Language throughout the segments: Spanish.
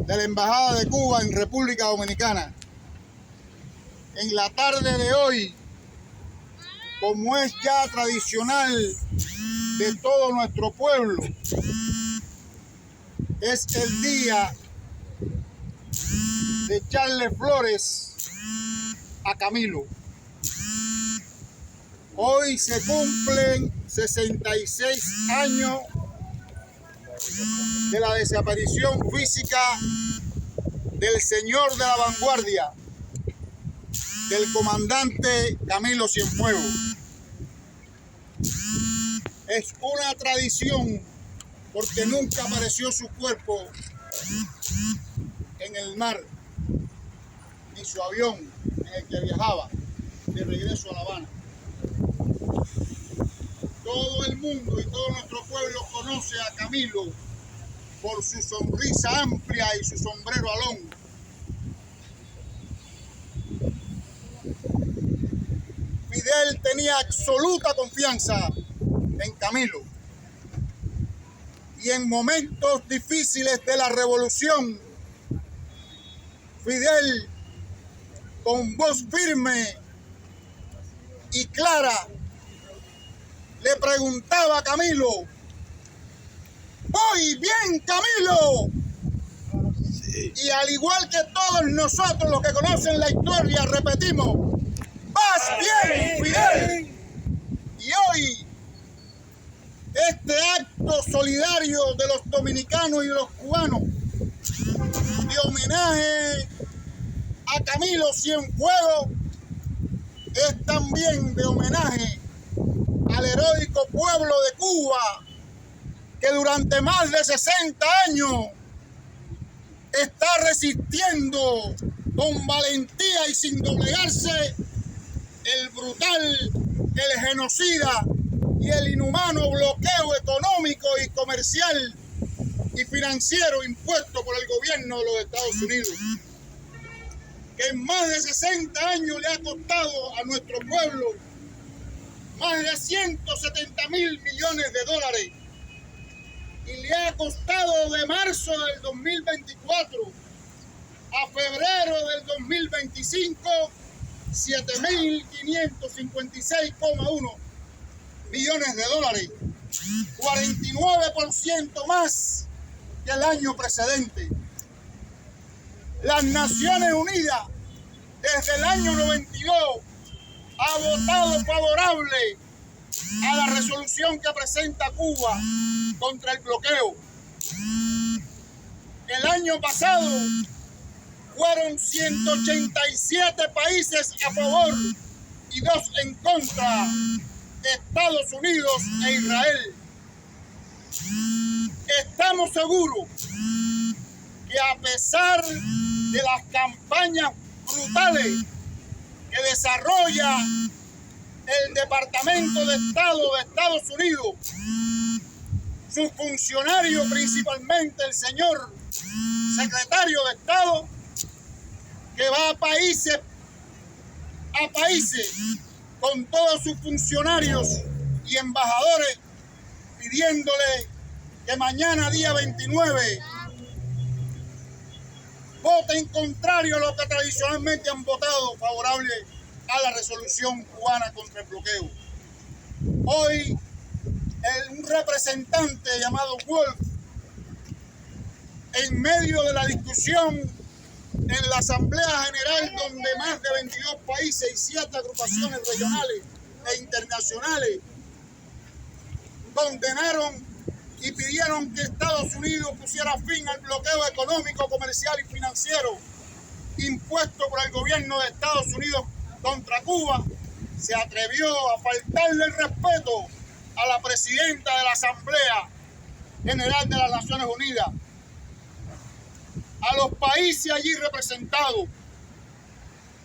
de la Embajada de Cuba en República Dominicana. En la tarde de hoy, como es ya tradicional de todo nuestro pueblo, es el día de echarle flores a Camilo. Hoy se cumplen 66 años de la desaparición física del señor de la vanguardia, del comandante Camilo Cienfuegos. Es una tradición porque nunca apareció su cuerpo en el mar, ni su avión en el que viajaba de regreso a La Habana. Todo el mundo y todo nuestro pueblo conoce a Camilo por su sonrisa amplia y su sombrero alón. Fidel tenía absoluta confianza en Camilo. Y en momentos difíciles de la revolución, Fidel, con voz firme y clara, le preguntaba a Camilo: ¿voy bien, Camilo? Sí. Y al igual que todos nosotros los que conocen la historia, repetimos: ¡vas bien, Fidel! Y hoy, este acto solidario de los dominicanos y de los cubanos, de homenaje a Camilo Cienfuegos, es también de homenaje al heroico pueblo de Cuba, que durante más de 60 años está resistiendo con valentía y sin doblegarse el brutal, el genocida y el inhumano bloqueo económico y comercial y financiero impuesto por el gobierno de los Estados Unidos, que en más de 60 años le ha costado a nuestro pueblo más de 170.000 millones de dólares, y le ha costado de marzo del 2024 a febrero del 2025 $7.556,1 millones de dólares, 49% más que el año precedente. Las Naciones Unidas desde el año 92 ha votado favorable a la resolución que presenta Cuba contra el bloqueo. El año pasado fueron 187 países a favor y 2 en contra, Estados Unidos e Israel. Estamos seguros que a pesar de las campañas brutales que desarrolla el Departamento de Estado de Estados Unidos, sus funcionarios, principalmente el señor secretario de Estado, que va a países con todos sus funcionarios y embajadores, pidiéndole que mañana, día 29, voten contrario a lo que tradicionalmente han votado favorable a la resolución cubana contra el bloqueo. Hoy, un representante llamado Wolf, en medio de la discusión en la Asamblea General, donde más de 22 países y 7 agrupaciones regionales e internacionales condenaron y pidieron que Estados Unidos pusiera fin al bloqueo económico, comercial y financiero impuesto por el gobierno de Estados Unidos contra Cuba, se atrevió a faltarle el respeto a la presidenta de la Asamblea General de las Naciones Unidas, a los países allí representados.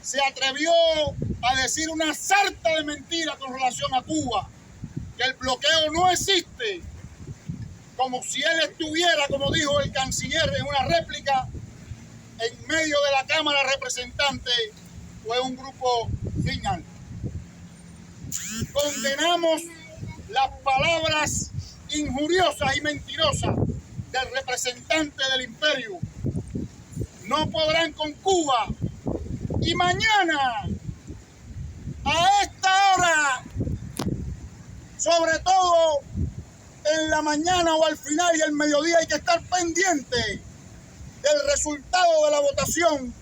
Se atrevió a decir una sarta de mentiras con relación a Cuba, que el bloqueo no existe, como si él estuviera, como dijo el canciller en una réplica, en medio de la Cámara de Representantes o en un grupo final. Condenamos las palabras injuriosas y mentirosas del representante del imperio, no podrán con Cuba. Y mañana, a esta hora, sobre todo en la mañana o al final y al mediodía, hay que estar pendiente del resultado de la votación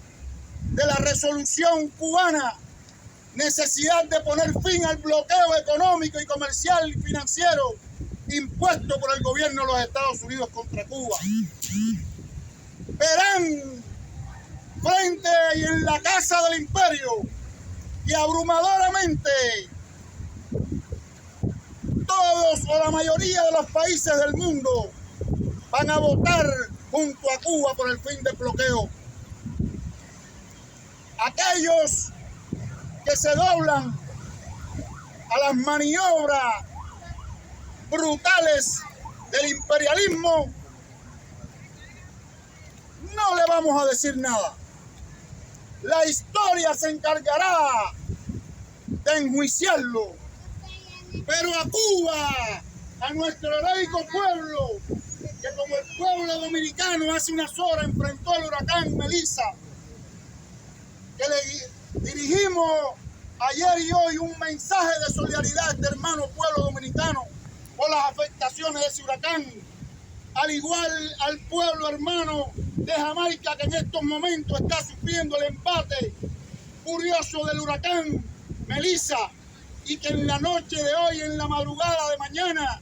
de la resolución cubana, necesidad de poner fin al bloqueo económico y comercial y financiero impuesto por el gobierno de los Estados Unidos contra Cuba. Verán frente y en la casa del imperio y abrumadoramente todos o la mayoría de los países del mundo van a votar junto a Cuba por el fin del bloqueo. Aquellos que se doblan a las maniobras brutales del imperialismo, no le vamos a decir nada. La historia se encargará de enjuiciarlo. Pero a Cuba, a nuestro heroico pueblo, que como el pueblo dominicano hace unas horas enfrentó al huracán Melissa, que le dirigimos ayer y hoy un mensaje de solidaridad a este hermano pueblo dominicano por las afectaciones de ese huracán, al igual al pueblo hermano de Jamaica, que en estos momentos está sufriendo el embate furioso del huracán Melissa, y que en la noche de hoy, en la madrugada de mañana,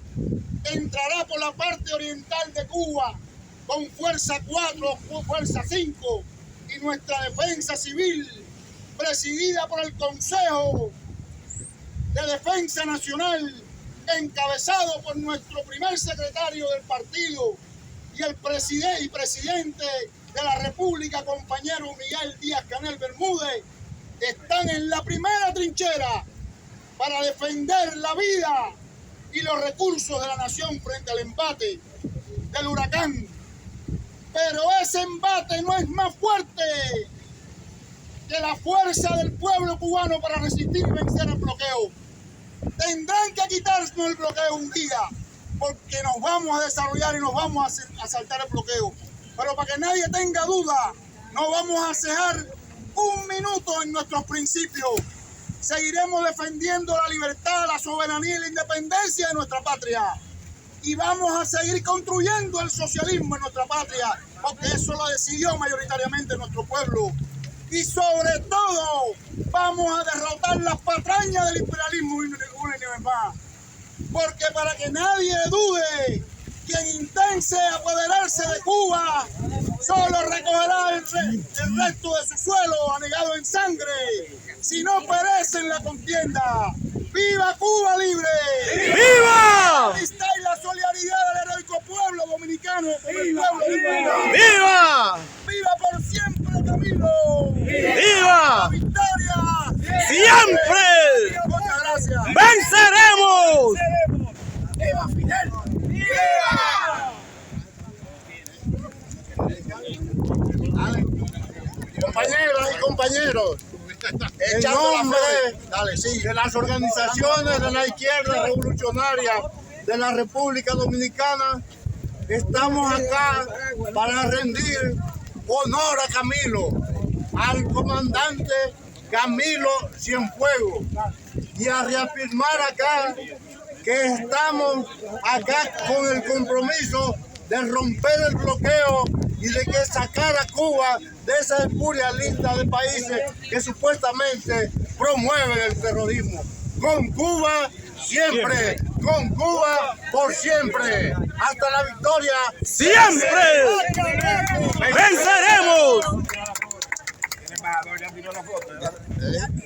entrará por la parte oriental de Cuba con fuerza 4 o fuerza 5, y nuestra defensa civil, presidida por el Consejo de Defensa Nacional, encabezado por nuestro primer secretario del partido y el presidente de la República, compañero Miguel Díaz-Canel Bermúdez, están en la primera trinchera para defender la vida y los recursos de la nación frente al embate del huracán. Pero ese embate no es más fuerte que la fuerza del pueblo cubano para resistir y vencer el bloqueo. Tendrán que quitarnos el bloqueo un día, porque nos vamos a desarrollar y nos vamos a saltar el bloqueo. Pero para que nadie tenga duda, no vamos a cejar un minuto en nuestros principios. Seguiremos defendiendo la libertad, la soberanía y la independencia de nuestra patria. Y vamos a seguir construyendo el socialismo en nuestra patria, porque eso lo decidió mayoritariamente nuestro pueblo. Y sobre todo, vamos a derrotar las patrañas del imperialismo una vez más. Porque para que nadie dude, quien intente apoderarse de Cuba solo recogerá el resto de su suelo anegado en sangre, si no perece en la contienda. ¡Viva Cuba libre! ¡Viva! La amistad y la solidaridad del heroico pueblo dominicano con el pueblo dominicano. ¡Viva! ¡Viva por siempre, Camilo! ¡Viva! ¡La victoria! ¡Siempre! Muchas gracias. ¡Venceremos! ¡Viva Fidel! ¡Viva! Compañeras y compañeros, en nombre de las organizaciones de la izquierda revolucionaria de la República Dominicana, estamos acá para rendir honor a Camilo, al comandante Camilo Cienfuegos, y a reafirmar acá que estamos acá con el compromiso de romper el bloqueo y de que sacar a Cuba de esa espuria lista de países que supuestamente promueven el terrorismo. Con Cuba siempre, con Cuba por siempre. Hasta la victoria. ¡Siempre! ¡Venceremos! Ya tiró la foto.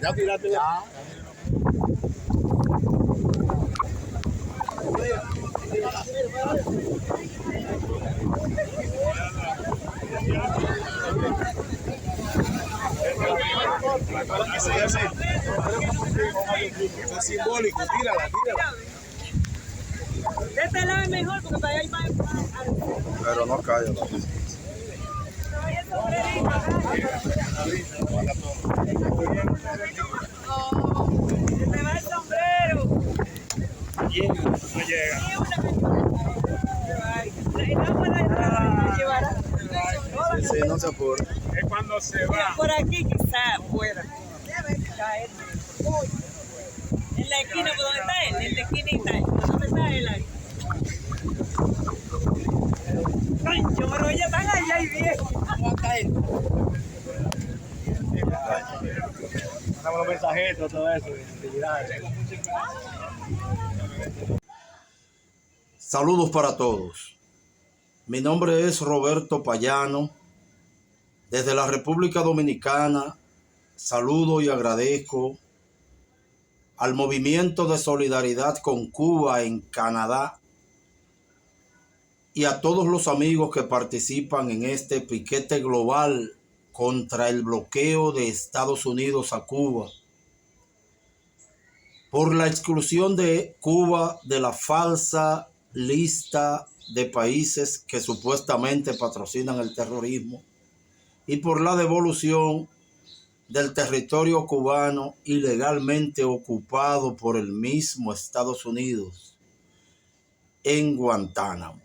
Ya tiraste la. Eso es simbólico, tírala. De este lado es mejor porque para allá hay más. Pero no calla. Se va el sombrero. No llega. Y una. Sí, no se apure. Es cuando se Mira, va. por aquí quizás pueda caer. En la esquina, ¿por dónde está él? En la esquinita. ¿Por dónde está él ahí? Concho, pero ellos están allá y bien. Va a caer. Mandamos los mensajitos, todo eso. Saludos para todos. Mi nombre es Roberto Payano. Desde la República Dominicana, saludo y agradezco al Movimiento de Solidaridad con Cuba en Canadá y a todos los amigos que participan en este piquete global contra el bloqueo de Estados Unidos a Cuba por la exclusión de Cuba de la falsa lista de países que supuestamente patrocinan el terrorismo y por la devolución del territorio cubano ilegalmente ocupado por el mismo Estados Unidos en Guantánamo.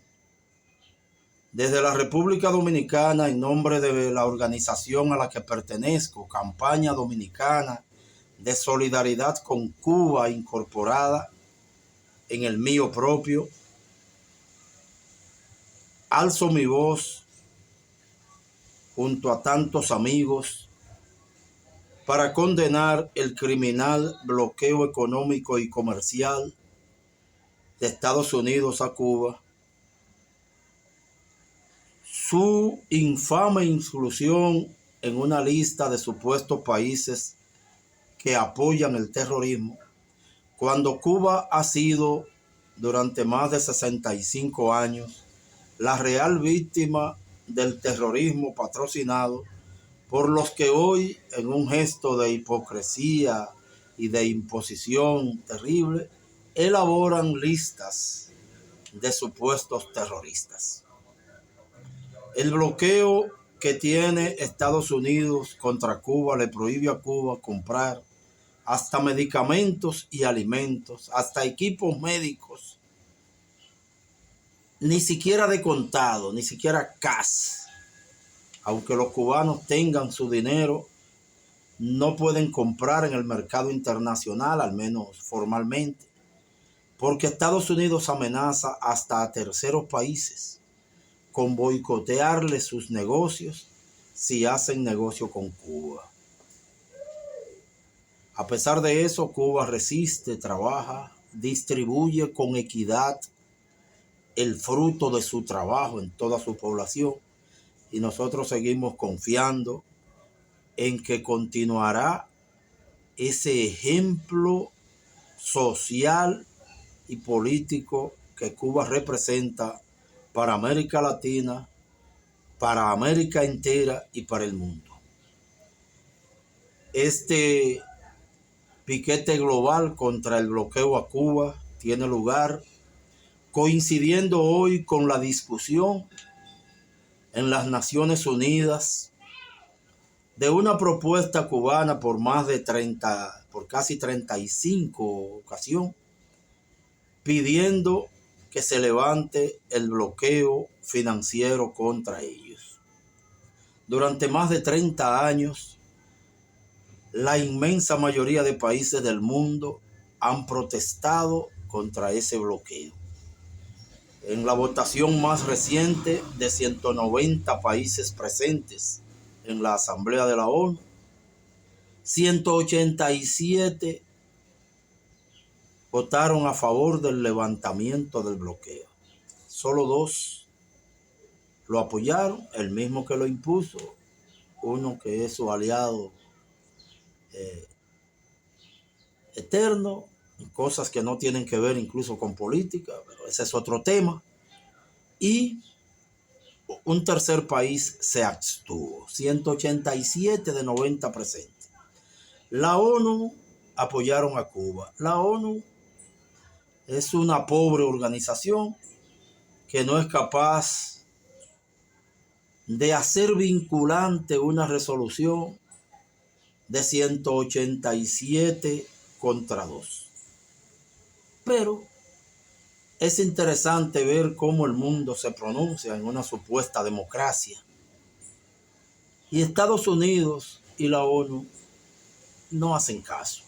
Desde la República Dominicana, en nombre de la organización a la que pertenezco, Campaña Dominicana de Solidaridad con Cuba, incorporada en el mío propio, alzo mi voz junto a tantos amigos para condenar el criminal bloqueo económico y comercial de Estados Unidos a Cuba, su infame inclusión en una lista de supuestos países que apoyan el terrorismo, cuando Cuba ha sido durante más de 65 años la real víctima del terrorismo patrocinado por los que hoy, en un gesto de hipocresía y de imposición terrible, elaboran listas de supuestos terroristas. El bloqueo que tiene Estados Unidos contra Cuba le prohíbe a Cuba comprar hasta medicamentos y alimentos, hasta equipos médicos, ni siquiera de contado, ni siquiera cash. Aunque los cubanos tengan su dinero, no pueden comprar en el mercado internacional, al menos formalmente, porque Estados Unidos amenaza hasta a terceros países con boicotearle sus negocios si hacen negocio con Cuba. A pesar de eso, Cuba resiste, trabaja, distribuye con equidad el fruto de su trabajo en toda su población. Y nosotros seguimos confiando en que continuará ese ejemplo social y político que Cuba representa para América Latina, para América entera y para el mundo. Este piquete global contra el bloqueo a Cuba tiene lugar coincidiendo hoy con la discusión en las Naciones Unidas de una propuesta cubana por casi 35 ocasiones, pidiendo que se levante el bloqueo financiero contra ellos. Durante más de 30 años, la inmensa mayoría de países del mundo han protestado contra ese bloqueo. En la votación más reciente de 190 países presentes en la Asamblea de la ONU, 187 votaron a favor del levantamiento del bloqueo. Solo 2 lo apoyaron, el mismo que lo impuso, uno que es su aliado eterno, cosas que no tienen que ver incluso con política, pero ese es otro tema. Y un tercer país se abstuvo, 187 de 90 presentes. La ONU apoyaron a Cuba. La ONU es una pobre organización que no es capaz de hacer vinculante una resolución de 187 contra 2. Pero es interesante ver cómo el mundo se pronuncia en una supuesta democracia Y Estados Unidos y la ONU no hacen caso.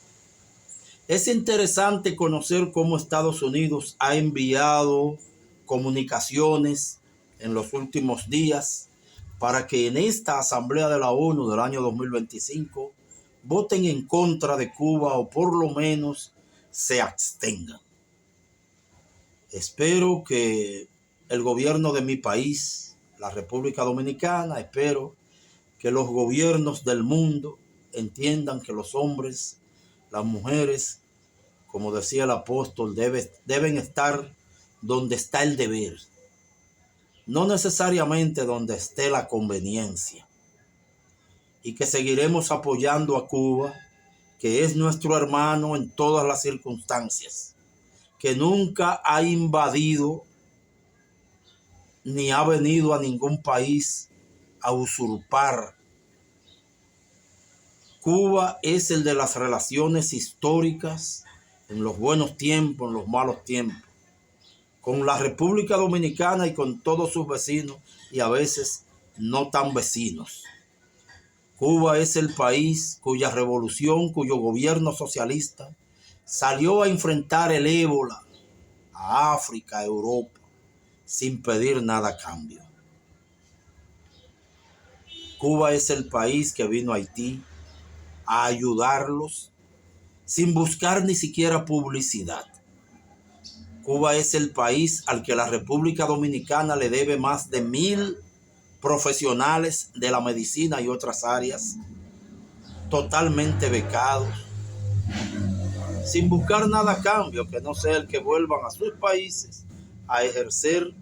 Es interesante conocer cómo Estados Unidos ha enviado comunicaciones en los últimos días para que en esta Asamblea de la ONU del año 2025 voten en contra de Cuba o por lo menos se abstengan. Espero que el gobierno de mi país, la República Dominicana, espero que los gobiernos del mundo entiendan que los hombres, las mujeres, como decía el apóstol, deben estar donde está el deber, no necesariamente donde esté la conveniencia. Y que seguiremos apoyando a Cuba, que es nuestro hermano en todas las circunstancias, que nunca ha invadido ni ha venido a ningún país a usurpar. Cuba es el de las relaciones históricas, en los buenos tiempos, en los malos tiempos, con la República Dominicana y con todos sus vecinos y a veces no tan vecinos. Cuba es el país cuya revolución, cuyo gobierno socialista salió a enfrentar el ébola a África, a Europa, sin pedir nada a cambio. Cuba es el país que vino a Haití a ayudarlos sin buscar ni siquiera publicidad. Cuba es el país al que la República Dominicana le debe más de 1,000 profesionales de la medicina y otras áreas, totalmente becados, sin buscar nada a cambio, que no sea el que vuelvan a sus países a ejercer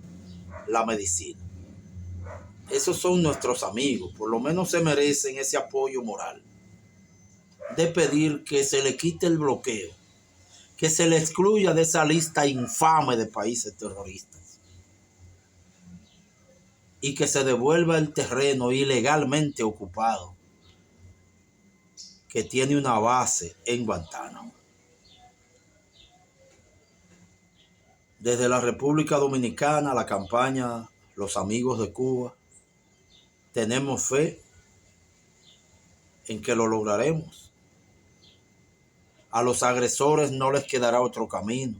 la medicina. Esos son nuestros amigos, por lo menos se merecen ese apoyo moral de pedir que se le quite el bloqueo, que se le excluya de esa lista infame de países terroristas y que se devuelva el terreno ilegalmente ocupado que tiene una base en Guantánamo. Desde la República Dominicana, la campaña Los Amigos de Cuba, tenemos fe en que lo lograremos. A los agresores no les quedará otro camino.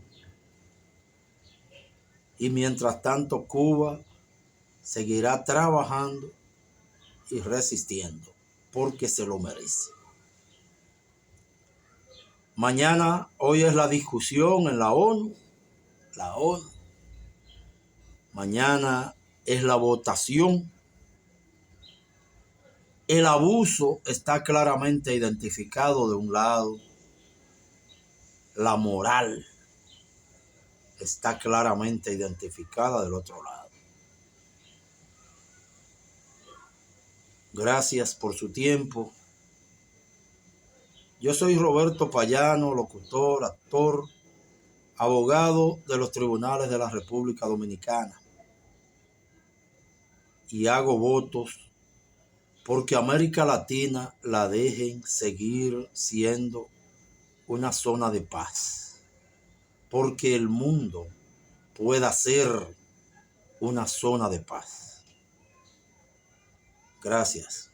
Y mientras tanto, Cuba seguirá trabajando y resistiendo porque se lo merece. Mañana, hoy es la discusión en la ONU. Mañana es la votación. El abuso está claramente identificado de un lado. La moral está claramente identificada del otro lado. Gracias por su tiempo. Yo soy Roberto Payano, locutor, actor, abogado de los tribunales de la República Dominicana. Y hago votos porque América Latina la dejen seguir siendo una zona de paz, porque el mundo pueda ser una zona de paz. Gracias.